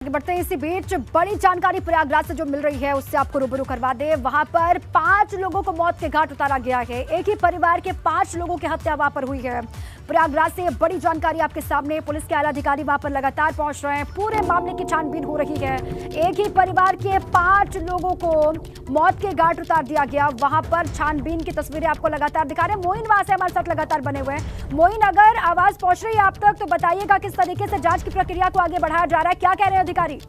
आगे बढ़ते हैं। इसी बीच बड़ी जानकारी प्रयागराज से जो मिल रही है उससे आपको रूबरू करवा दे। वहां पर 5 लोगों को मौत के घाट उतारा गया है। एक ही परिवार के 5 लोगों की हत्या वहां पर हुई है। प्रयागराज से बड़ी जानकारी आपके सामने। पुलिस के आला अधिकारी वहां पर लगातार पहुंच रहे हैं। पूरे मामले की छानबीन हो रही है। एक ही परिवार के 5 लोगों को मौत के घाट उतार दिया गया। वहां पर छानबीन की तस्वीरें आपको लगातार दिखा रहे हैं। मोइन वहां से हमारे साथ लगातार बने हुए हैं। मोइन, अगर आवाज पहुंच रही है आप तक तो बताइएगा किस तरीके से जांच की प्रक्रिया को आगे बढ़ाया जा रहा है, क्या कह रहे हैं अधिकारी?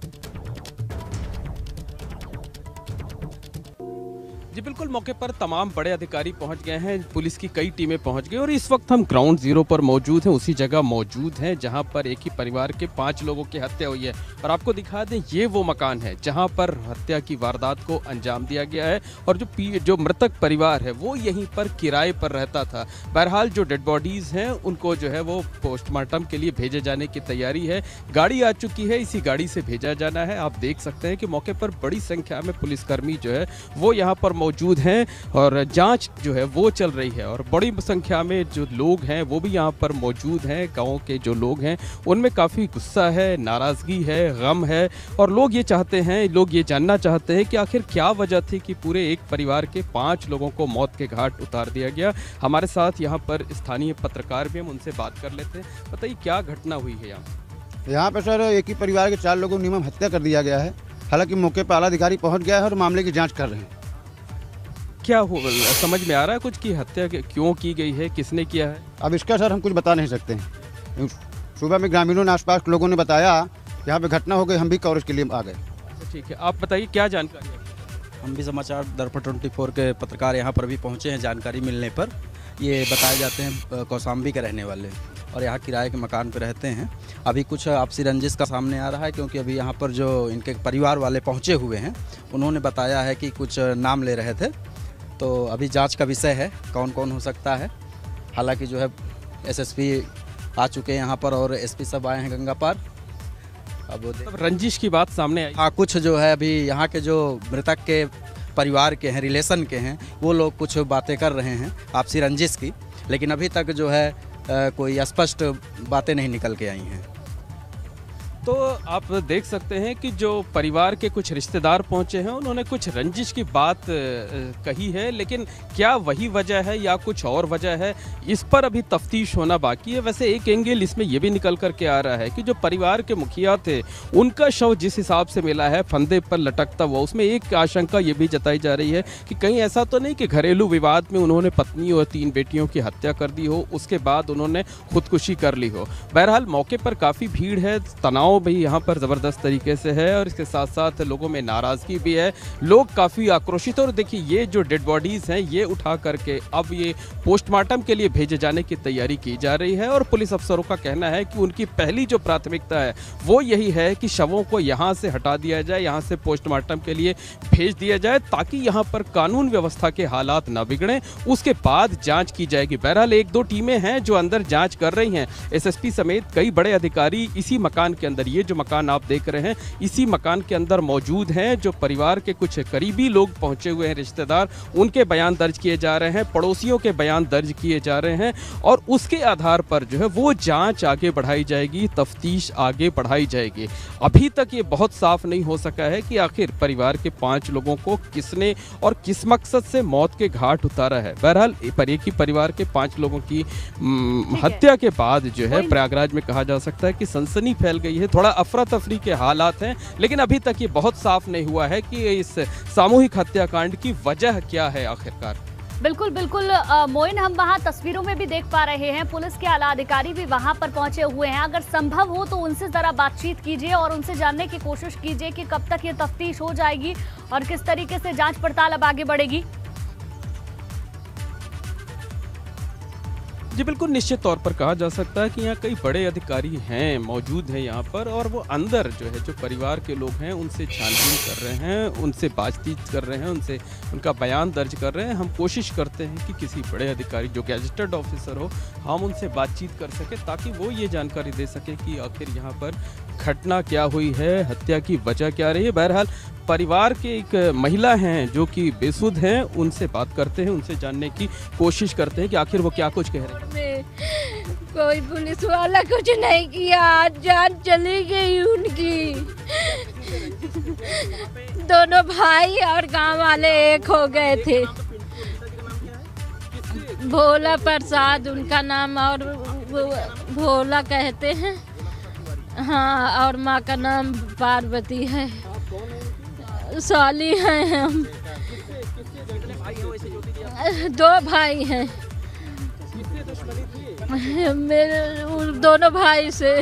जी बिल्कुल, मौके पर तमाम बड़े अधिकारी पहुंच गए हैं। पुलिस की कई टीमें पहुंच गई और इस वक्त हम ग्राउंड जीरो पर मौजूद हैं, उसी जगह मौजूद हैं जहां पर एक ही परिवार के 5 लोगों की हत्या हुई है। और आपको दिखा दें, ये वो मकान है जहां पर हत्या की वारदात को अंजाम दिया गया है और जो मृतक परिवार है वो यहीं पर किराए पर रहता था। बहरहाल जो डेड बॉडीज हैं उनको जो है वो पोस्टमार्टम के लिए भेजे जाने की तैयारी है। गाड़ी आ चुकी है, इसी गाड़ी से भेजा जाना है। आप देख सकते हैं कि मौके पर बड़ी संख्या में पुलिसकर्मी जो है वो यहाँ पर मौजूद हैं और जांच जो है वो चल रही है। और बड़ी संख्या में जो लोग हैं वो भी यहाँ पर मौजूद हैं। गांव के जो लोग हैं उनमें काफ़ी गुस्सा है, नाराज़गी है, गम है और लोग ये चाहते हैं, लोग ये जानना चाहते हैं कि आखिर क्या वजह थी कि पूरे एक परिवार के 5 लोगों को मौत के घाट उतार दिया गया। हमारे साथ यहाँ पर स्थानीय पत्रकार भी, हम उनसे बात कर लेते हैं। बताइए क्या घटना हुई है यहाँ पे? सर, एक ही परिवार के 4 लोगों को निर्मम हत्या कर दिया गया है। हालांकि मौके पर आला अधिकारी पहुँच गया है और मामले की जाँच कर रहे हैं। क्या हो समझ में आ रहा है कुछ की हत्या क्यों की गई है, किसने किया है? अब इसका सर हम कुछ बता नहीं सकते हैं। सुबह में ग्रामीणों ने, आसपास के लोगों ने बताया यहाँ पे घटना हो गई, हम भी कवरेज के लिए आ गए। ठीक है, आप बताइए क्या जानकारी है? हम भी समाचार दर्पण 24 के पत्रकार यहाँ पर भी पहुँचे हैं। जानकारी मिलने पर ये बताए जाते हैं कौशाम्बी के रहने वाले और यहाँ किराए के मकान पर रहते हैं। अभी कुछ आपसी रंजिश का सामने आ रहा है क्योंकि अभी यहाँ पर जो इनके परिवार वाले पहुँचे हुए हैं उन्होंने बताया है कि कुछ नाम ले रहे थे। तो अभी जांच का विषय है कौन कौन हो सकता है। हालांकि जो है एसएसपी आ चुके हैं यहाँ पर और एसपी सब आए हैं गंगा पार। अब रंजिश की बात सामने आई। हाँ, कुछ जो है अभी यहाँ के जो मृतक के परिवार के हैं, रिलेशन के हैं, वो लोग कुछ बातें कर रहे हैं आपसी रंजिश की, लेकिन अभी तक जो है कोई स्पष्ट बातें नहीं निकल के आई हैं। तो आप देख सकते हैं कि जो परिवार के कुछ रिश्तेदार पहुंचे हैं उन्होंने कुछ रंजिश की बात कही है, लेकिन क्या वही वजह है या कुछ और वजह है, इस पर अभी तफ्तीश होना बाकी है। वैसे एक एंगल इसमें यह भी निकल करके आ रहा है कि जो परिवार के मुखिया थे उनका शव जिस हिसाब से मिला है फंदे पर लटकता हुआ, उसमें एक आशंका ये भी जताई जा रही है कि कहीं ऐसा तो नहीं कि घरेलू विवाद में उन्होंने पत्नी और 3 बेटियों की हत्या कर दी हो, उसके बाद उन्होंने खुदकुशी कर ली हो। बहरहाल मौके पर काफ़ी भीड़ है, तनाव भी यहाँ पर ज़बरदस्त तरीके से है और इसके साथ साथ लोगों में नाराज़गी भी है। लोग काफ़ी आक्रोशित और देखिए ये जो डेड बॉडीज़ हैं ये उठा करके अब ये पोस्टमार्टम के लिए भेजे जाने की तैयारी की जा रही है। और पुलिस अफसरों का कहना है कि उनकी पहली जो प्राथमिकता है वो यही है कि शवों को यहाँ से हटा दिया जाए, यहाँ से पोस्टमार्टम के लिए भेज दिया जाए ताकि यहाँ पर कानून व्यवस्था के हालात ना बिगड़ें। उसके बाद जाँच की जाएगी। बहरहाल 1-2 टीमें हैं जो अंदर जाँच कर रही हैं। एसएसपी समेत कई बड़े अधिकारी इसी मकान के अंदर, ये जो मकान आप देख रहे हैं इसी मकान के अंदर मौजूद हैं। जो परिवार के कुछ करीबी लोग पहुंचे हुए हैं, रिश्तेदार, उनके बयान दर्ज किए जा रहे हैं, पड़ोसियों के बयान दर्ज किए जा रहे हैं और उसके आधार पर जो है वो जांच आगे बढ़ाई जाएगी, तफ्तीश आगे बढ़ाई जाएगी। अभी तक ये बहुत साफ नहीं हो सका है कि आखिर परिवार के 5 लोगों को किसने और किस मकसद से मौत के घाट उतारा है। बहरहाल एक ही परिवार के 5 लोगों की हत्या के बाद जो है प्रयागराज में कहा जा सकता है कि सनसनी फैल गई है। थोड़ा अफरा तफरी के हालात हैं, लेकिन अभी तक ये बहुत साफ नहीं हुआ है कि इस सामूहिक हत्याकांड की वजह क्या है आखिरकार। बिल्कुल बिल्कुल मोइन, हम वहां तस्वीरों में भी देख पा रहे हैं। पुलिस के आला अधिकारी भी वहां पर पहुंचे हुए हैं। अगर संभव हो तो उनसे जरा बातचीत कीजिए और उनसे जानने की कोशिश कीजिए कि कब तक ये तफ्तीश हो जाएगी और किस तरीके से जांच पड़ताल अब आगे बढ़ेगी। जी बिल्कुल, निश्चित तौर पर कहा जा सकता है कि यहाँ कई बड़े अधिकारी हैं, मौजूद हैं यहाँ पर और वो अंदर जो है जो परिवार के लोग हैं उनसे छानबीन कर रहे हैं, उनसे बातचीत कर रहे हैं, उनसे उनका बयान दर्ज कर रहे हैं। हम कोशिश करते हैं कि किसी बड़े अधिकारी जो गैजेटेड ऑफिसर हो हम उनसे बातचीत कर सकें ताकि वो ये जानकारी दे सकें कि आखिर यहाँ पर घटना क्या हुई है, हत्या की वजह क्या रही है। बहरहाल परिवार के एक महिला हैं जो कि बेसुध हैं, उनसे बात करते हैं, उनसे जानने की कोशिश करते हैं कि आखिर वो क्या कुछ कह रहे हैं। कोई पुलिस वाला कुछ नहीं किया, जान चली गई उनकी। दोनों भाई और गांव वाले एक हो गए थे। भोला प्रसाद उनका नाम, और भोला कहते हैं। हाँ, और माँ का नाम पार्वती है। साली हैं हम। 2 भाई हैं मेरे, दोनों भाई से।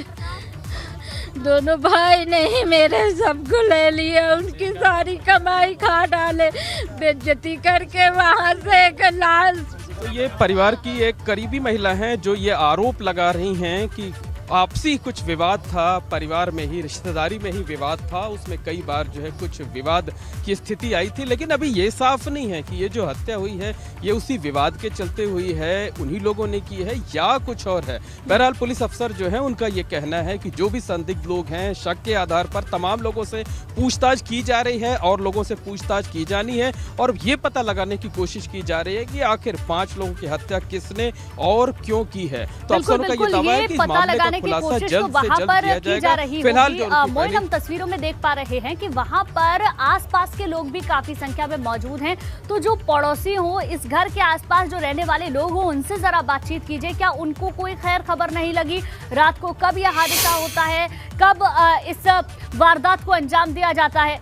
दोनों भाई ने ही मेरे सबको ले लिया, उनकी सारी कमाई खा डाले, बेइज्जती करके वहाँ से एक लाल। तो ये परिवार की एक करीबी महिला हैं जो ये आरोप लगा रही हैं कि आपसी कुछ विवाद था, परिवार में ही, रिश्तेदारी में ही विवाद था, उसमें कई बार जो है कुछ विवाद की स्थिति आई थी। लेकिन अभी ये साफ नहीं है कि ये जो हत्या हुई है ये उसी विवाद के चलते हुई है, उन्हीं लोगों ने की है या कुछ और है। बहरहाल पुलिस अफसर जो है उनका ये कहना है कि जो भी संदिग्ध लोग हैं, शक के आधार पर तमाम लोगों से पूछताछ की जा रही है और लोगों से पूछताछ की जानी है और ये पता लगाने की कोशिश की जा रही है कि आखिर 5 लोगों की हत्या किसने और क्यों की है। तो अफसरों का ये दावा है कि मामले का की कोशिश तो वहाँ पर की जा रही होगी। मोइन, हम तस्वीरों में देख पा रहे हैं कि वहाँ पर आसपास के लोग भी काफी संख्या में मौजूद हैं। तो जो पड़ोसी हो, इस घर के आसपास जो रहने वाले लोग हो, उनसे जरा बातचीत कीजिए। क्या उनको कोई खैर खबर नहीं लगी रात को, कब यह हादसा होता है, कब इस वारदात को अंजाम दिया जाता है?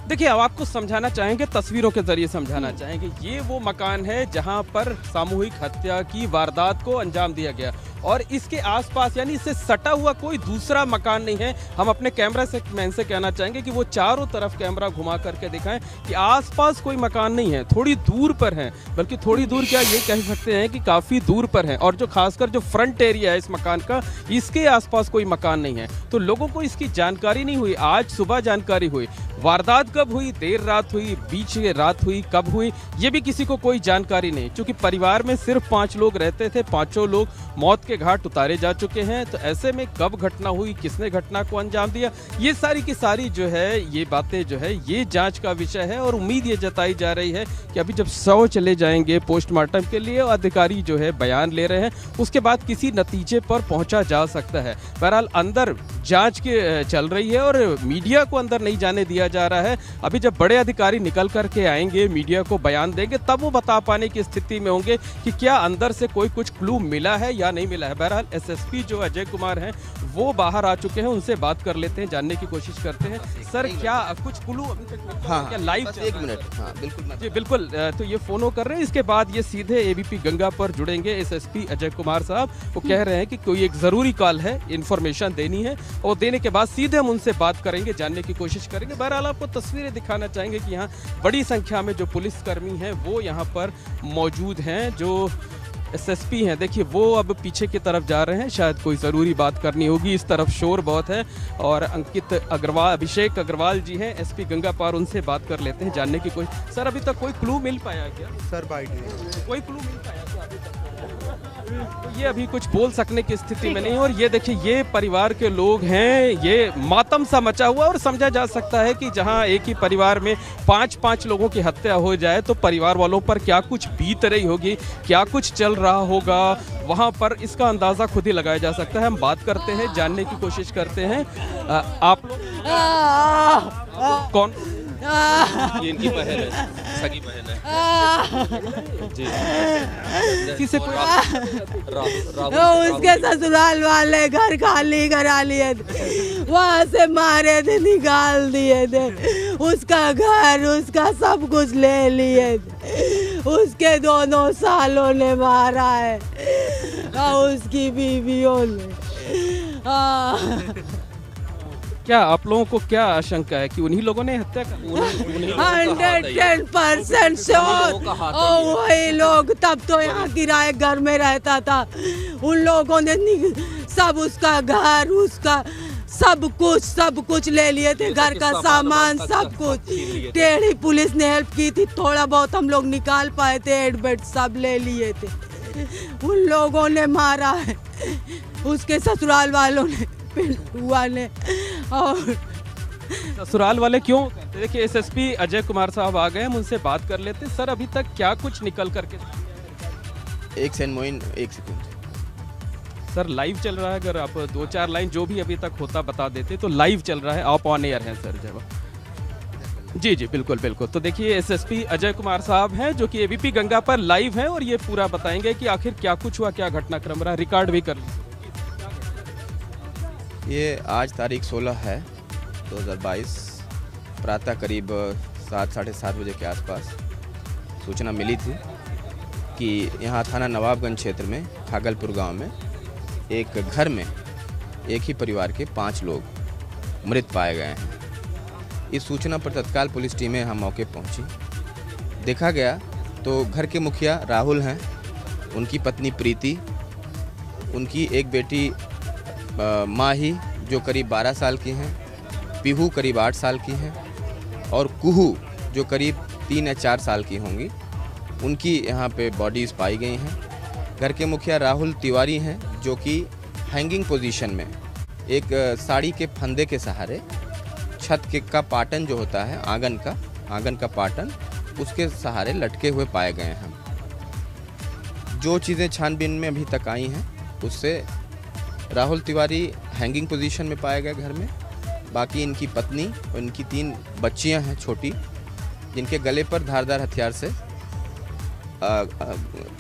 देखिए, अब आपको समझाना चाहेंगे, तस्वीरों के जरिए समझाना चाहेंगे। ये वो मकान है जहां पर सामूहिक हत्या की वारदात को अंजाम दिया गया और इसके आसपास यानी इससे सटा हुआ कोई दूसरा मकान नहीं है। हम अपने कैमरा से मैन से कहना चाहेंगे कि वो चारों तरफ कैमरा घुमा करके दिखाएं कि आसपास कोई मकान नहीं है, थोड़ी दूर पर है, बल्कि थोड़ी दूर क्या ये कह सकते हैं कि काफ़ी दूर पर है। और जो खासकर जो फ्रंट एरिया है इस मकान का, इसके आसपास कोई मकान नहीं है। तो लोगों को इसकी जानकारी नहीं हुई। आज सुबह जानकारी हुई। वारदात कब हुई, देर रात हुई, बीच रात हुई, कब हुई, ये भी किसी को कोई जानकारी नहीं। क्योंकि परिवार में सिर्फ 5 लोग रहते थे, 5 लोग मौत के घाट उतारे जा चुके हैं। तो ऐसे में कब घटना हुई, किसने घटना को अंजाम दिया, ये सारी की सारी जो है ये बातें जो है ये जांच का विषय है। और उम्मीद ये जताई जा रही है कि अभी जब 100 चले जाएंगे पोस्टमार्टम के लिए, अधिकारी जो है बयान ले रहे हैं, उसके बाद किसी नतीजे पर पहुंचा जा सकता है। बहरहाल अंदर जांच के चल रही है और मीडिया को अंदर नहीं जाने दिया जा रहा है। अभी जब बड़े अधिकारी निकल करके आएंगे, मीडिया को बयान देंगे, तब वो बता पाने की स्थिति में होंगे कि क्या अंदर से कोई कुछ क्लू मिला है या नहीं मिला है। बहरहाल एसएसपी जो अजय कुमार हैं वो बाहर आ चुके हैं, उनसे बात कर लेते हैं, जानने की कोशिश करते हैं। सर, क्या कुछ क्लू अभी तक? हाँ, क्या लाइव? 1 मिनट। हाँ, बिल्कुल जी बिल्कुल। तो ये फोनो कर रहे हैं, इसके बाद ये सीधे एबीपी गंगा पर जुड़ेंगे। एसएसपी अजय कुमार साहब वो कह रहे हैं कि कोई एक जरूरी कॉल है, इन्फॉर्मेशन देनी है, और देने के बाद सीधे हम उनसे बात करेंगे, जानने की कोशिश करेंगे। बहरहाल आपको तस्वीरें दिखाना चाहेंगे कि यहाँ बड़ी संख्या में जो पुलिसकर्मी हैं वो यहाँ पर मौजूद हैं। जो एसएसपी हैं, देखिए वो अब पीछे की तरफ जा रहे हैं, शायद कोई ज़रूरी बात करनी होगी। इस तरफ शोर बहुत है। और अंकित अग्रवाल, अभिषेक अग्रवाल जी हैं एसपी गंगा पार, उनसे बात कर लेते हैं, जानने की कोशिश। सर, अभी तक कोई क्लू मिल पाया क्या? सर, बाइट कोई क्लू मिल पाया क्या अभी तक? तो ये अभी कुछ बोल सकने की स्थिति में नहीं। और ये देखिए, ये परिवार के लोग हैं, ये मातम सा मचा हुआ। और समझा जा सकता है कि जहां एक ही परिवार में 5 लोगों की हत्या हो जाए तो परिवार वालों पर क्या कुछ बीत रही होगी, क्या कुछ चल रहा होगा वहां पर, इसका अंदाजा खुद ही लगाया जा सकता है। हम बात करते हैं, जानने की कोशिश करते हैं। आप लोग कौन? ये इनकी बहन है, सगी बहन है जी। किसी कोई उसके ससुराल वाले घर खाली करा लिए थे, वहाँ से मारे थे, निकाल दिए थे, उसका घर, उसका सब कुछ ले लिए थे, उसके दोनों सालों ने मारा है और उसकी बीवियों ने। क्या आप लोगों को क्या आशंका है कि उन्हीं लोगों ने हत्या कर? 110% श्योर। वही लोग, तब तो यहाँ किराए घर में रहता था, उन लोगों ने सब उसका घर, उसका सब कुछ ले लिए थे, घर का सामान सब कुछ। टेढ़ी पुलिस ने हेल्प की थी, थोड़ा बहुत हम लोग निकाल पाए थे, एड बेड सब ले लिए थे। उन लोगों ने मारा है, उसके ससुराल वालों ने, हुआ ने। और ससुराल वाले क्यों? देखिए, एसएसपी अजय कुमार साहब आ गए, हम उनसे बात कर लेते हैं। सर, अभी तक क्या कुछ निकल करके? एक second Moin, 1 second. Sir live चल रहा है, अगर आप 2-4 लाइन जो भी अभी तक होता बता देते तो। लाइव चल रहा है, आप ऑन एयर हैं सर जब। जी जी बिल्कुल बिल्कुल। तो देखिए एसएसपी अजय कुमार साहब हैं जो कि एबीपी गंगा पर लाइव हैं और ये पूरा बताएंगे कि आखिर क्या कुछ हुआ, क्या घटनाक्रम रहा। रिकॉर्ड भी कर लीजिए। ये आज तारीख 16 है 2022 प्रातः करीब 7-7:30 बजे के आसपास सूचना मिली थी कि यहाँ थाना नवाबगंज क्षेत्र में भागलपुर गांव में एक घर में एक ही परिवार के 5 लोग मृत पाए गए हैं। इस सूचना पर तत्काल पुलिस टीमें यहाँ मौके पहुँची। देखा गया तो घर के मुखिया राहुल हैं, उनकी पत्नी प्रीति, उनकी एक बेटी माही जो करीब 12 साल की हैं, पीहू करीब 8 साल की हैं और कुहू जो करीब 3 या 4 साल की होंगी, उनकी यहाँ पे बॉडीज़ पाई गई हैं। घर के मुखिया राहुल तिवारी हैं जो कि हैंगिंग पोजीशन में एक साड़ी के फंदे के सहारे छत के का पाटन जो होता है आंगन का पाटन, उसके सहारे लटके हुए पाए गए हैं। जो चीज़ें छानबीन में अभी तक आई हैं उससे राहुल तिवारी हैंगिंग पोजीशन में पाए गए घर में। बाकी इनकी पत्नी और इनकी 3 बच्चियां हैं छोटी, जिनके गले पर धारदार हथियार से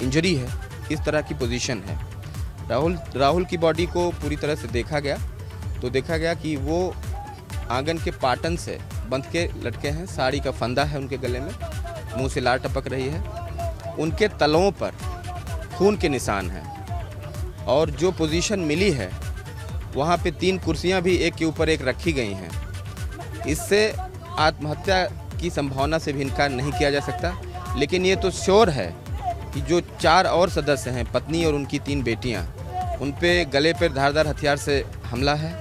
इंजरी है। इस तरह की पोजीशन है। राहुल की बॉडी को पूरी तरह से देखा गया तो देखा गया कि वो आंगन के पाटन से बंध के लटके हैं। साड़ी का फंदा है उनके गले में, मुंह से लार टपक रही है। उनके तलों पर खून के निशान हैं और जो पोजीशन मिली है वहाँ पे 3 कुर्सियाँ भी एक के ऊपर एक रखी गई हैं। इससे आत्महत्या की संभावना से भी इनकार नहीं किया जा सकता, लेकिन ये तो श्योर है कि जो 4 और सदस्य हैं, पत्नी और उनकी 3 बेटियाँ, उन पे गले पर धारदार हथियार से हमला है,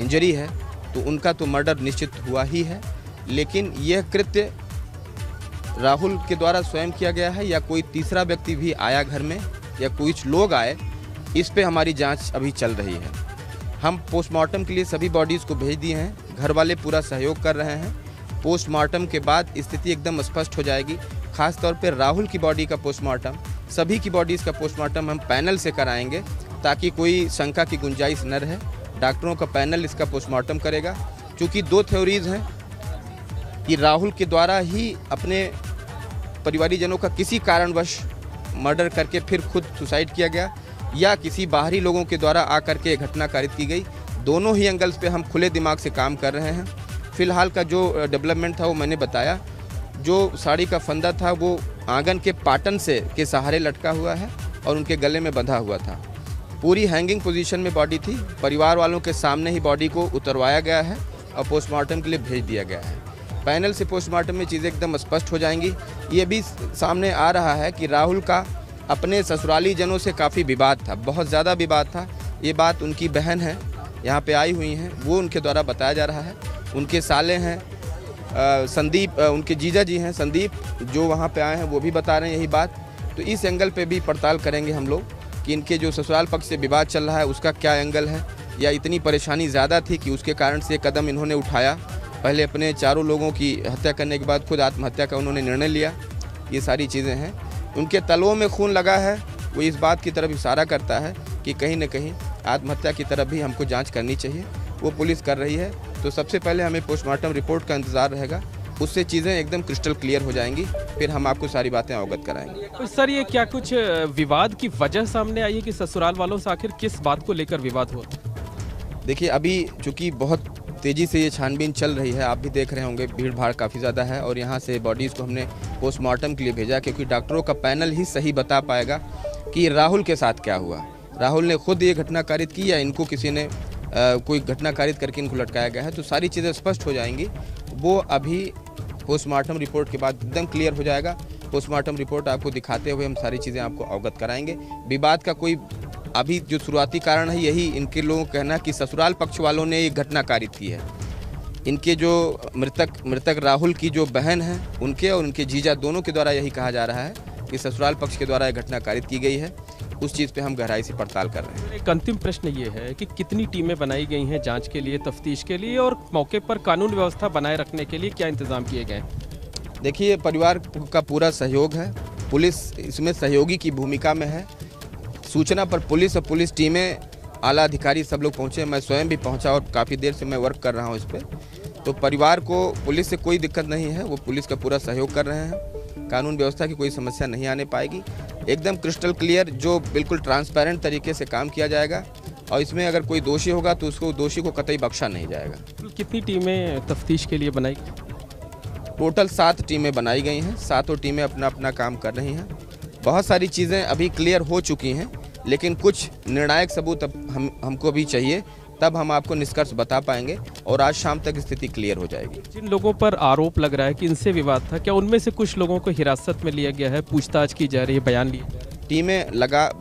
इंजरी है, तो उनका तो मर्डर निश्चित हुआ ही है। लेकिन यह कृत्य राहुल के द्वारा स्वयं किया गया है या कोई तीसरा व्यक्ति भी आया घर में या कुछ लोग आए, इस पे हमारी जांच अभी चल रही है। हम पोस्टमार्टम के लिए सभी बॉडीज़ को भेज दिए हैं। घर वाले पूरा सहयोग कर रहे हैं। पोस्टमार्टम के बाद स्थिति एकदम स्पष्ट हो जाएगी। खास तौर पे राहुल की बॉडी का पोस्टमार्टम, सभी की बॉडीज़ का पोस्टमार्टम हम पैनल से कराएंगे ताकि कोई शंका की गुंजाइश न रहे। डॉक्टरों का पैनल इसका पोस्टमार्टम करेगा। क्योंकि 2 थ्योरीज हैं कि राहुल के द्वारा ही अपने परिवारीजनों का किसी कारणवश मर्डर करके फिर खुद सुसाइड किया गया या किसी बाहरी लोगों के द्वारा आकर के घटना कारित की गई। दोनों ही एंगल्स पे हम खुले दिमाग से काम कर रहे हैं। फिलहाल का जो डेवलपमेंट था वो मैंने बताया। जो साड़ी का फंदा था वो आंगन के पाटन से के सहारे लटका हुआ है और उनके गले में बंधा हुआ था। पूरी हैंगिंग पोजीशन में बॉडी थी। परिवार वालों के सामने ही बॉडी को उतरवाया गया है और पोस्टमार्टम के लिए भेज दिया गया है। पैनल से पोस्टमार्टम में चीज़ें एकदम स्पष्ट हो जाएंगी। ये भी सामने आ रहा है कि राहुल का अपने ससुराली जनों से काफ़ी विवाद था, बहुत ज़्यादा विवाद था। ये बात उनकी बहन है, यहाँ पे आई हुई हैं, वो उनके द्वारा बताया जा रहा है। उनके साले हैं संदीप, उनके जीजा जी हैं संदीप, जो वहाँ पे आए हैं, वो भी बता रहे हैं यही बात। तो इस एंगल पे भी पड़ताल करेंगे हम लोग कि इनके जो ससुराल पक्ष से विवाद चल रहा है उसका क्या एंगल है, या इतनी परेशानी ज़्यादा थी कि उसके कारण से कदम इन्होंने उठाया। पहले अपने 4 लोगों की हत्या करने के बाद खुद आत्महत्या का उन्होंने निर्णय लिया। ये सारी चीज़ें हैं। उनके तलों में खून लगा है, वो इस बात की तरफ इशारा करता है कि कहीं न कहीं आत्महत्या की तरफ भी हमको जांच करनी चाहिए। वो पुलिस कर रही है। तो सबसे पहले हमें पोस्टमार्टम रिपोर्ट का इंतज़ार रहेगा, उससे चीज़ें एकदम क्रिस्टल क्लियर हो जाएंगी, फिर हम आपको सारी बातें अवगत कराएंगे। तो सर ये क्या कुछ विवाद की वजह सामने आई है कि ससुराल वालों से आखिर किस बात को लेकर विवाद हुआ? देखिए अभी चूँकि बहुत तेज़ी से ये छानबीन चल रही है, आप भी देख रहे होंगे, भीड़ भाड़ काफ़ी ज़्यादा है और यहाँ से बॉडीज़ को हमने पोस्टमार्टम के लिए भेजा क्योंकि डॉक्टरों का पैनल ही सही बता पाएगा कि राहुल के साथ क्या हुआ। राहुल ने खुद ये घटना कारित की या इनको किसी ने कोई घटना कारित करके इनको लटकाया गया है। तो सारी चीज़ें स्पष्ट हो जाएंगी। वो अभी पोस्टमार्टम रिपोर्ट के बाद एकदम क्लियर हो जाएगा। पोस्टमार्टम रिपोर्ट आपको दिखाते हुए हम सारी चीज़ें आपको अवगत कराएंगे। विवाद का कोई अभी जो शुरुआती कारण है यही इनके लोगों का कहना है कि ससुराल पक्ष वालों ने ये घटना कारित की है। इनके जो मृतक राहुल की जो बहन है उनके और उनके जीजा दोनों के द्वारा यही कहा जा रहा है कि ससुराल पक्ष के द्वारा ये घटना कारित की गई है। उस चीज़ पे हम गहराई से पड़ताल कर रहे हैं। एक अंतिम प्रश्न ये है कि कितनी टीमें बनाई गई हैं जांच के लिए, तफ्तीश के लिए, और मौके पर कानून व्यवस्था बनाए रखने के लिए क्या इंतजाम किए गए? देखिए परिवार का पूरा सहयोग है, पुलिस इसमें सहयोगी की भूमिका में है। सूचना पर पुलिस और पुलिस टीमें आला अधिकारी सब लोग पहुँचे, मैं स्वयं भी पहुँचा और काफ़ी देर से मैं वर्क कर रहा हूँ इस पर। तो परिवार को पुलिस से कोई दिक्कत नहीं है, वो पुलिस का पूरा सहयोग कर रहे हैं, कानून व्यवस्था की कोई समस्या नहीं आने पाएगी। एकदम क्रिस्टल क्लियर, जो बिल्कुल ट्रांसपेरेंट तरीके से काम किया जाएगा और इसमें अगर कोई दोषी होगा तो उसको दोषी को कतई बख्शा नहीं जाएगा। कितनी टीमें तफ्तीश के लिए बनाई? टोटल 7 टीमें बनाई गई हैं, 7 टीमें अपना अपना काम कर रही हैं। बहुत सारी चीज़ें अभी क्लियर हो चुकी हैं, लेकिन कुछ निर्णायक सबूत अब हमको भी चाहिए, तब हम आपको निष्कर्ष बता पाएंगे और आज शाम तक स्थिति क्लियर हो जाएगी। जिन लोगों पर आरोप लग रहा है कि इनसे विवाद था, क्या उनमें से कुछ लोगों को हिरासत में लिया गया है, पूछताछ की जा रही है, बयान लिए जा रहे हैं? टीमें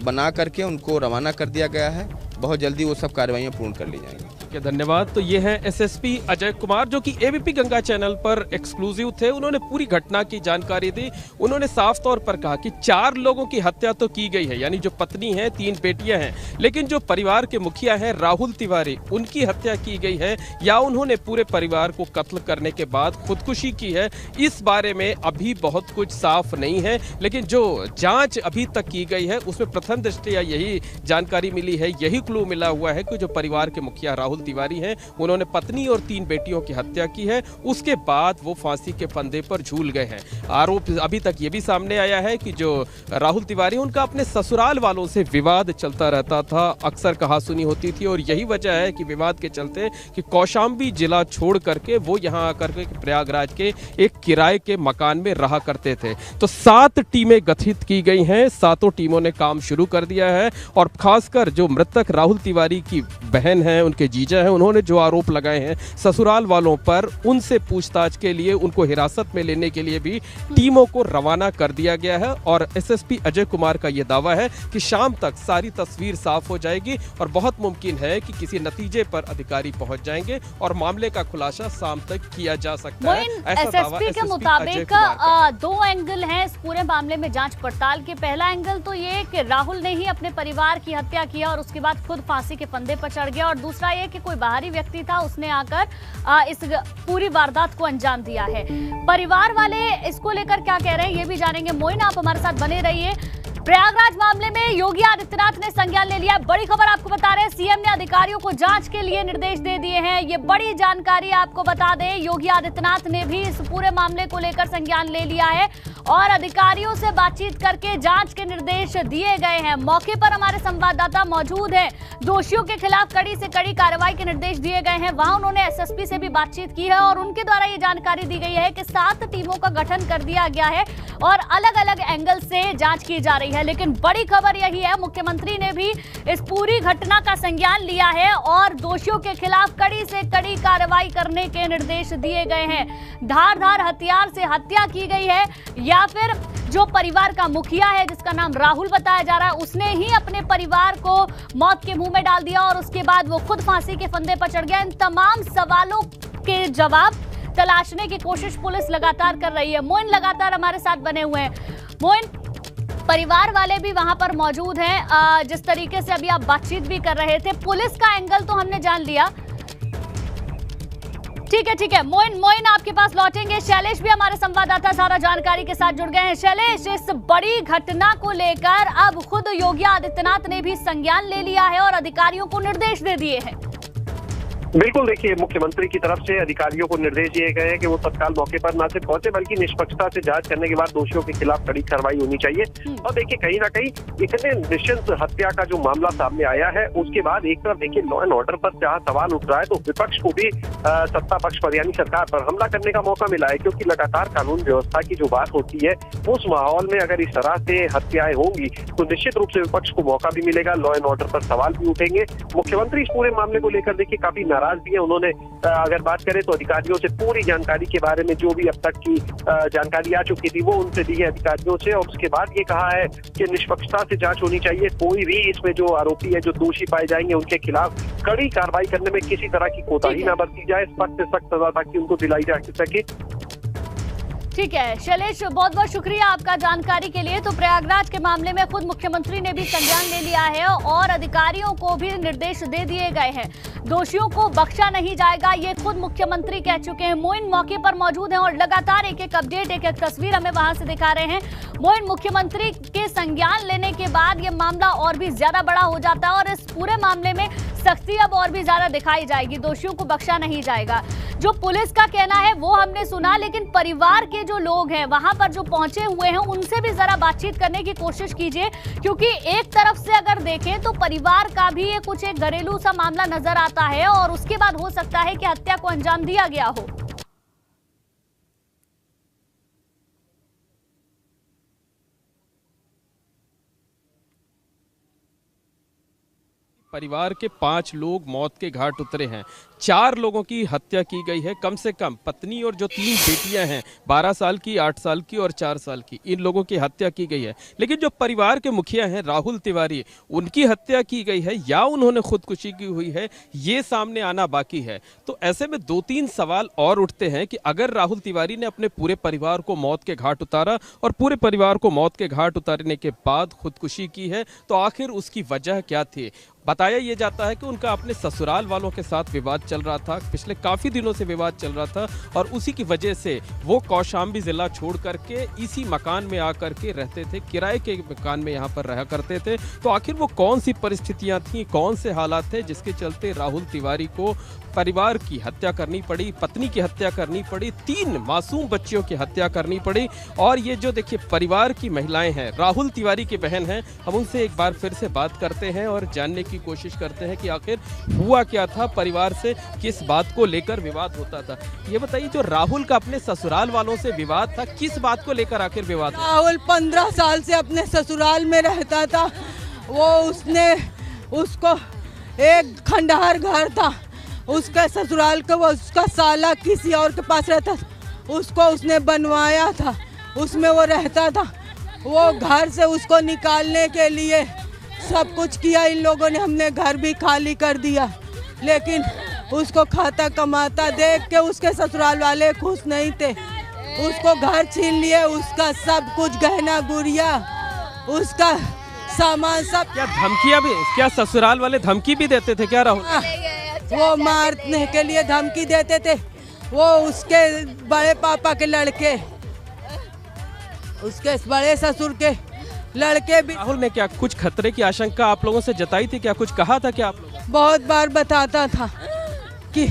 बना करके उनको रवाना कर दिया गया है, बहुत जल्दी वो सब कार्रवाइयाँ पूर्ण कर ली जाएंगी। धन्यवाद। तो ये है एसएसपी अजय कुमार, जो कि एबीपी गंगा चैनल पर एक्सक्लूसिव थे। उन्होंने पूरी घटना की जानकारी दी। उन्होंने साफ तौर पर कहा कि 4 लोगों की हत्या तो की गई है, यानी जो पत्नी है, 3 बेटियां हैं, लेकिन जो परिवार के मुखिया हैं राहुल तिवारी, उनकी हत्या की गई है या उन्होंने पूरे परिवार को कत्ल करने के बाद खुदकुशी की है, इस बारे में अभी बहुत कुछ साफ नहीं है। लेकिन जो जांच अभी तक की गई है उसमें प्रथम दृष्टया यही जानकारी मिली है, यही क्लू मिला हुआ है कि जो परिवार के मुखिया राहुल तिवारी हैं, उन्होंने पत्नी और 3 बेटियों की हत्या की है। उसके बाद वो फांसी के फंदे पर झूल गए हैं। आरोप अभी तक ये भी सामने आया है कि जो राहुल तिवारी, उनका अपने ससुराल वालों से विवाद चलता रहता था, अक्सर कहासुनी होती थी और यही वजह है कि विवाद के चलते कि कौशाम्बी जिला छोड़ करके वो यहाँ आकर के प्रयागराज के एक किराए के मकान में रहा करते थे। तो 7 टीमें गठित की गई हैं, 7 टीमों ने काम शुरू कर दिया है और खासकर जो मृतक राहुल तिवारी की बहन है, उनके जीजा हैं, उन्होंने जो आरोप लगाए हैं ससुराल वालों पर, उनसे पूछताछ के लिए, उनको हिरासत में लेने के लिए भी टीमों को रवाना कर दिया गया है। और एसएसपी अजय कुमार का यह दावा है कि शाम तक सारी तस्वीर साफ हो जाएगी और बहुत मुमकिन है कि किसी नतीजे पर अधिकारी पहुंच जाएंगे और मामले का खुलासा शाम तक किया जा सकता है। एसएसपी के मुताबिक 2 एंगल हैं इस पूरे मामले में जांच पड़ताल के। पहला एंगल तो ये कि राहुल ने ही अपने परिवार की हत्या किया और उसके बाद खुद फांसी के फंदे पर चढ़ गया, और दूसरा ये कि कोई बाहरी व्यक्ति था, उसने आकर इस पूरी वारदात को अंजाम दिया है। परिवार वाले इसको लेकर क्या कह रहे हैं ये भी जानेंगे। मोइन, आप हमारे साथ बने रहिए। प्रयागराज मामले में योगी आदित्यनाथ ने संज्ञान ले लिया। बड़ी खबर आपको बता रहे हैं, सीएम ने अधिकारियों को जांच के लिए निर्देश दे दिए हैं। ये बड़ी जानकारी आपको बता दें, योगी आदित्यनाथ ने भी इस पूरे मामले को लेकर संज्ञान ले लिया है और अधिकारियों से बातचीत करके जांच के निर्देश दिए गए हैं। मौके पर हमारे संवाददाता मौजूद हैं। दोषियों के खिलाफ कड़ी से कड़ी कार्रवाई के निर्देश दिए गए हैं। वहां उन्होंने एसएसपी से भी बातचीत की है और उनके द्वारा ये जानकारी दी गई है कि 7 टीमों का गठन कर दिया गया है और अलग अलग एंगल से जांच की जा रही है। लेकिन बड़ी खबर यही है, मुख्यमंत्री ने भी इस पूरी घटना का संज्ञान लिया है और दोषियों के खिलाफ कड़ी से कड़ी कार्रवाई करने के निर्देश दिए गए हैं। धारदार हथियार से हत्या की गई है या फिर जो परिवार का मुखिया है, जिसका नाम राहुल बताया जा रहा है, उसने ही अपने परिवार को मौत के मुंह में डाल दिया और उसके बाद वो खुद फांसी के फंदे पर चढ़ गया। इन तमाम सवालों के जवाब तलाशने की कोशिश पुलिस लगातार कर रही है। मोइन लगातार हमारे साथ बने हुए हैं। मोइन, परिवार वाले भी वहां पर मौजूद हैं। जिस तरीके से अभी आप बातचीत भी कर रहे थे, पुलिस का एंगल तो हमने जान लिया। ठीक है मोइन आपके पास लौटेंगे। शैलेश भी हमारे संवाददाता सारा जानकारी के साथ जुड़ गए हैं। शैलेश, इस बड़ी घटना को लेकर अब खुद योगी आदित्यनाथ ने भी संज्ञान ले लिया है और अधिकारियों को निर्देश दे दिए हैं। बिल्कुल, देखिए, मुख्यमंत्री की तरफ से अधिकारियों को निर्देश दिए गए हैं कि वो तत्काल मौके पर न सिर्फ पहुंचे बल्कि निष्पक्षता से जांच करने के बाद दोषियों के खिलाफ कड़ी कार्रवाई होनी चाहिए। और देखिए, कहीं ना कहीं इतने निश्चित हत्या का जो मामला सामने आया है, उसके बाद एक तरफ देखिए लॉ एंड ऑर्डर पर जहाँ सवाल उठ रहा है, तो विपक्ष को भी सत्ता पक्ष पर यानी सरकार पर हमला करने का मौका मिला है, क्योंकि लगातार कानून व्यवस्था की जो बात होती है, उस माहौल में अगर इस तरह से हत्याएं होंगी तो निश्चित रूप से विपक्ष को मौका भी मिलेगा, लॉ एंड ऑर्डर पर सवाल भी उठेंगे। मुख्यमंत्री इस पूरे मामले को लेकर देखिए काफी नाराज भी है। उन्होंने अगर बात करें तो अधिकारियों से पूरी जानकारी के बारे में जो भी अब तक की जानकारी आ चुकी थी वो उनसे दी है अधिकारियों से, और उसके बाद ये कहा है कि निष्पक्षता से जांच होनी चाहिए। कोई भी इसमें जो आरोपी है, जो दोषी पाए जाएंगे, उनके खिलाफ कड़ी कार्रवाई करने में किसी तरह की कोताही न बरती जाए, सख्त से सख्त सजा ताकि उनको दिलाई जा सके। ठीक है शैलेश, बहुत बहुत शुक्रिया आपका जानकारी के लिए। तो प्रयागराज के मामले में खुद मुख्यमंत्री ने भी संज्ञान ले लिया है और अधिकारियों को भी निर्देश दे दिए गए हैं, दोषियों को बख्शा नहीं जाएगा, ये खुद मुख्यमंत्री कह चुके हैं। मोइन मौके पर मौजूद हैं और लगातार एक एक अपडेट, एक एक तस्वीर हमें वहां से दिखा रहे हैं। मोइन, मुख्यमंत्री के संज्ञान लेने के बाद ये मामला और भी ज्यादा बड़ा हो जाता है और इस पूरे मामले में सख्ती अब और भी ज्यादा दिखाई जाएगी, दोषियों को बख्शा नहीं जाएगा। जो पुलिस का कहना है वो हमने सुना, लेकिन परिवार के जो लोग हैं वहां पर जो पहुंचे हुए हैं उनसे भी जरा बातचीत करने की कोशिश कीजिए, क्योंकि एक तरफ से अगर देखें तो परिवार का भी ये कुछ एक घरेलू सा मामला नजर आता है और उसके बाद हो सकता है कि हत्या को अंजाम दिया गया हो। परिवार के 5 लोग मौत के घाट उतरे हैं, 4 लोगों की हत्या की गई है, कम से कम पत्नी और जो 3 बेटियां हैं 12 साल की, 8 साल की और 4 साल की, इन लोगों की हत्या की गई है। लेकिन जो परिवार के मुखिया हैं राहुल तिवारी, उनकी हत्या की गई है या उन्होंने खुदकुशी की हुई है, ये सामने आना बाकी है। तो ऐसे में 2-3 सवाल और उठते हैं कि अगर राहुल तिवारी ने अपने पूरे परिवार को मौत के घाट उतारा और पूरे परिवार को मौत के घाट उतारने के बाद खुदकुशी की है, तो आखिर उसकी वजह क्या थी? बताया यह जाता है कि उनका अपने ससुराल वालों के साथ विवाद चल रहा था, पिछले काफी दिनों से विवाद चल रहा था और उसी की वजह से वो कौशाम्बी जिला छोड़ करके इसी मकान में आकर के रहते थे, किराए के मकान में यहाँ पर रहा करते थे। तो आखिर वो कौन सी परिस्थितियां थी, कौन से हालात थे जिसके चलते राहुल तिवारी को परिवार की हत्या करनी पड़ी, पत्नी की हत्या करनी पड़ी, 3 मासूम बच्चियों की हत्या करनी पड़ी। और ये जो देखिए परिवार की महिलाएं हैं, राहुल तिवारी की बहन हैं, हम उनसे एक बार फिर से बात करते हैं और जानने की कोशिश करते हैं कि आखिर हुआ क्या था, परिवार से किस बात को लेकर विवाद होता था। ये बताइए, जो राहुल का अपने ससुराल वालों से विवाद था, किस बात को लेकर आखिर विवाद? राहुल 15 साल से अपने ससुराल में रहता था, उसको एक खंडहर घर था, उसका ससुराल का, वो उसका साला किसी और के पास रहता था, उसको उसने बनवाया था, उसमें वो रहता था। वो घर से उसको निकालने के लिए सब कुछ किया इन लोगों ने, हमने घर भी खाली कर दिया, लेकिन उसको खाता कमाता देख के उसके ससुराल वाले खुश नहीं थे, उसको घर छीन लिए, उसका सब कुछ गहना गुड़िया, उसका सामान सब। क्या धमकियां भी, क्या ससुराल वाले धमकी भी देते थे क्या राहुल? वो मारने के लिए धमकी देते थे, वो उसके बड़े पापा के लड़के, उसके बड़े ससुर के लड़के भी। राहुल ने क्या कुछ खतरे की आशंका आप लोगों से जताई थी, क्या कुछ कहा था क्या आप लोग? बहुत बार बताता था कि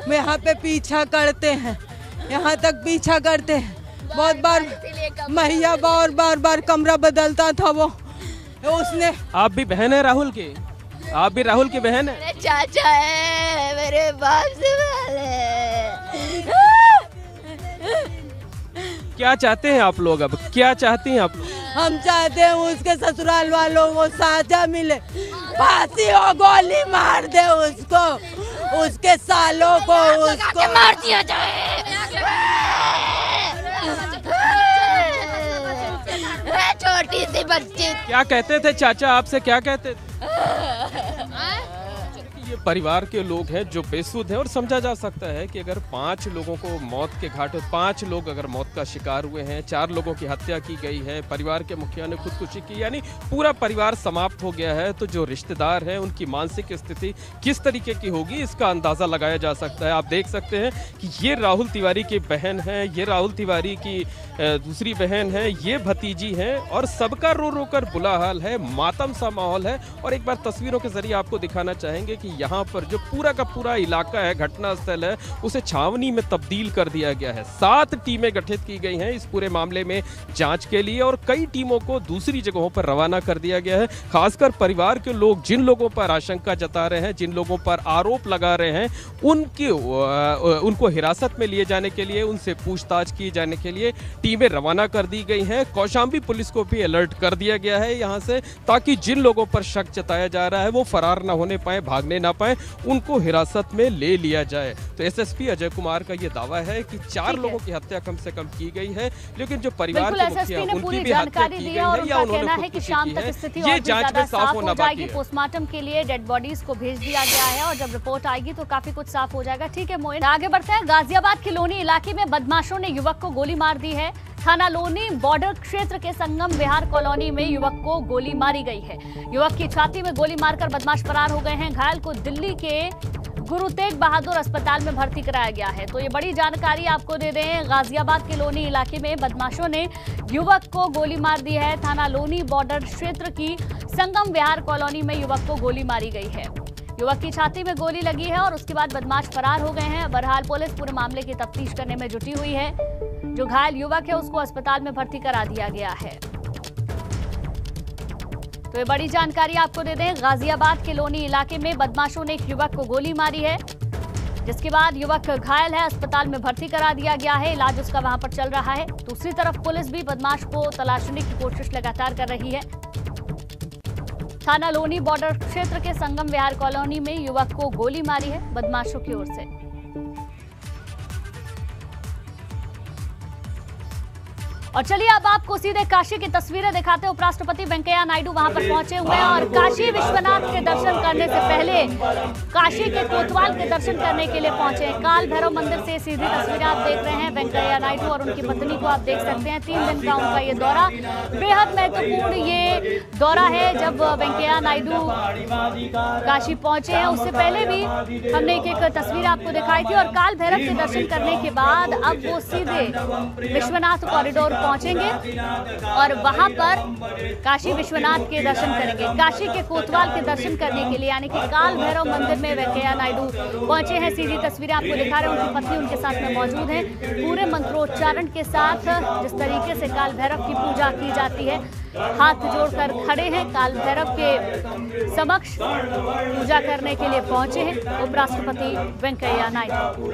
यहाँ पे पीछा करते हैं, यहाँ तक पीछा करते हैं, बहुत बार महिया बार कमरा बदलता था वो उसने। आप भी बहन है राहुल की? आप भी राहुल की बहन है? मेरे चाचा है, मेरे बाप से वाले। क्या चाहते हैं आप लोग, अब क्या चाहती हैं आप लोग? हम चाहते हैं उसके ससुराल वालों को साजा मिले, फांसी हो, गोली मार दे उसको, उसके सालों को उसको मार दिया जाए। छोटी सी बच्ची। क्या कहते थे चाचा आपसे, क्या कहते थे? ये परिवार के लोग हैं जो बेसुध हैं और समझा जा सकता है कि अगर 5 लोगों को मौत के घाट, 5 लोग अगर मौत का शिकार हुए हैं, 4 लोगों की हत्या की गई है, परिवार के मुखिया ने खुदकुशी की, यानी पूरा परिवार समाप्त हो गया है, तो जो रिश्तेदार हैं उनकी मानसिक स्थिति किस तरीके की होगी इसका अंदाजा लगाया जा सकता है। आप देख सकते हैं कि ये राहुल तिवारी की बहन है, ये राहुल तिवारी की दूसरी बहन है, ये भतीजी हैं और सबका रो रो कर बुरा हाल है, मातम सा माहौल है। और एक बार तस्वीरों के जरिए आपको दिखाना चाहेंगे कि यहाँ पर जो पूरा का पूरा इलाका है, घटना स्थल है, उसे छावनी में तब्दील कर दिया गया है। 7 टीमें गठित की गई हैं इस पूरे मामले में जांच के लिए और कई टीमों को दूसरी जगहों पर रवाना कर दिया गया है। खासकर परिवार के लोग जिन लोगों पर आशंका जता रहे हैं, जिन लोगों पर आरोप लगा रहे हैं, उनको हिरासत में लिए जाने के लिए, उनसे पूछताछ की जाने के लिए टीमें रवाना कर दी गई हैं। कौशाम्बी पुलिस को भी अलर्ट कर दिया गया है यहाँ से, ताकि जिन लोगों पर शक जताया जा रहा है वो फरार न होने पाए, भागने ना पाए उनको हिरासत में ले लिया जाए। तो एसएसपी अजय कुमार का ये दावा है कि 4 लोगों की हत्या कम से कम की गई है, लेकिन जो परिवार के मुखिया उनकी भी हत्या की गई है या उन्होंने खुदकुशी की है, ये जांच में साफ होना बाकी है। पोस्टमार्टम के लिए डेड बॉडीज को भेज दिया गया है और जब रिपोर्ट आएगी तो काफी कुछ साफ हो जाएगा। ठीक है मोइन, आगे बढ़ते हैं। गाजियाबाद के लोनी इलाके में बदमाशों ने युवक को गोली मार दी है। थाना लोनी बॉर्डर क्षेत्र के संगम विहार कॉलोनी में युवक को गोली मारी गई है। युवक की छाती में गोली मारकर बदमाश फरार हो गए हैं। घायल को दिल्ली के गुरु तेग बहादुर अस्पताल में भर्ती कराया गया है। तो ये बड़ी जानकारी आपको दे दें, गाजियाबाद के लोनी इलाके में बदमाशों ने युवक को गोली मार दी है। थाना लोनी बॉर्डर क्षेत्र की संगम विहार कॉलोनी में युवक को गोली मारी गई है। युवक की छाती में गोली लगी है और उसके बाद बदमाश फरार हो गए हैं। बहरहाल पुलिस पूरे मामले की तफ्तीश करने में जुटी हुई है। जो घायल युवक है उसको अस्पताल में भर्ती करा दिया गया है। तो ये बड़ी जानकारी आपको दे दें, गाजियाबाद के लोनी इलाके में बदमाशों ने एक युवक को गोली मारी है, जिसके बाद युवक घायल है, अस्पताल में भर्ती करा दिया गया है। इलाज उसका वहां पर चल रहा है। दूसरी तरफ पुलिस भी बदमाश को तलाशने की कोशिश लगातार कर रही है। थाना लोनी बॉर्डर क्षेत्र के संगम विहार कॉलोनी में युवक को गोली मारी है बदमाशों की ओर से। और चलिए अब आपको सीधे काशी की तस्वीरें दिखाते हैं। उपराष्ट्रपति वेंकैया नायडू वहां पर पहुंचे हुए हैं और काशी विश्वनाथ के दर्शन करने से पहले काशी के कोतवाल के दर्शन करने के लिए पहुंचे। काल भैरव मंदिर से सीधी तस्वीरें आप देख रहे हैं। वेंकैया नायडू और उनकी पत्नी को आप देख सकते हैं। 3 दिन का उनका ये दौरा, बेहद महत्वपूर्ण ये दौरा है। जब वेंकैया नायडू काशी पहुंचे हैं उससे पहले भी हमने एक तस्वीर आपको दिखाई थी और काल भैरव के दर्शन करने के बाद अब वो सीधे विश्वनाथ कॉरिडोर पहुंचेंगे और वहां पर काशी विश्वनाथ के दर्शन करेंगे। काशी के कोतवाल के दर्शन करने के लिए यानी कि काल भैरव मंदिर में वेंकैया नायडू पहुंचे हैं। सीधी तस्वीरें आपको दिखा रहे हैं, उनकी पत्नी उनके साथ में मौजूद है। पूरे मंत्रोच्चारण के साथ जिस तरीके से काल भैरव की पूजा की जाती है, हाथ जोड़कर खड़े हैं, काल भैरव के समक्ष पूजा करने के लिए पहुंचे हैं उपराष्ट्रपति वेंकैया नायडू।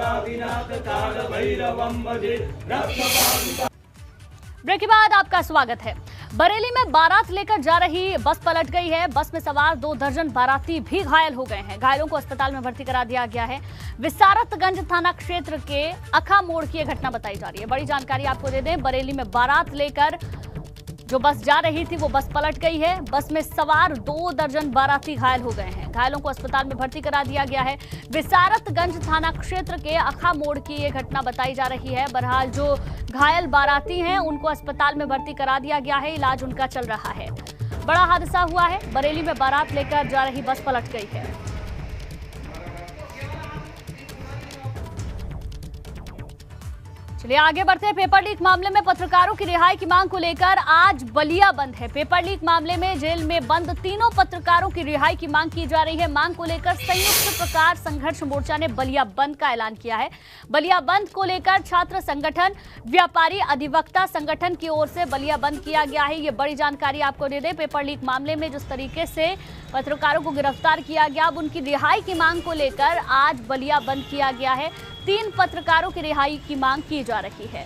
ब्रेक के बाद आपका स्वागत है। बरेली में बारात लेकर जा रही बस पलट गई है। बस में सवार 2 दर्जन बाराती भी घायल हो गए हैं। घायलों को अस्पताल में भर्ती करा दिया गया है। विसारतगंज थाना क्षेत्र के अखा मोड़ की यह घटना बताई जा रही है। बड़ी जानकारी आपको दे दें, बरेली में बारात लेकर जो बस जा रही थी वो बस पलट गई है। बस में सवार 2 दर्जन बाराती घायल हो गए हैं। घायलों को अस्पताल में भर्ती करा दिया गया है। विसारतगंज थाना क्षेत्र के अखा मोड़ की ये घटना बताई जा रही है। बहरहाल जो घायल बाराती हैं उनको अस्पताल में भर्ती करा दिया गया है। इलाज उनका चल रहा है। बड़ा हादसा हुआ है। बरेली में बारात लेकर जा रही बस पलट गई है। चलिए आगे बढ़ते हैं। पेपर लीक मामले में पत्रकारों की रिहाई की मांग को लेकर आज बलिया बंद है। पेपर लीक मामले में जेल में बंद 3 पत्रकारों की रिहाई की मांग की जा रही है। मांग को लेकर संयुक्त प्रकार संघर्ष मोर्चा ने बलिया बंद का ऐलान किया है। बलिया बंद को लेकर छात्र संगठन, व्यापारी अधिवक्ता संगठन की ओर से बलिया बंद किया गया है। ये बड़ी जानकारी आपको दे दें। पेपर लीक मामले में जिस तरीके से पत्रकारों को गिरफ्तार किया गया, अब उनकी रिहाई की मांग को लेकर आज बलिया बंद किया गया है। 3 पत्रकारों की रिहाई की मांग की जा रही है।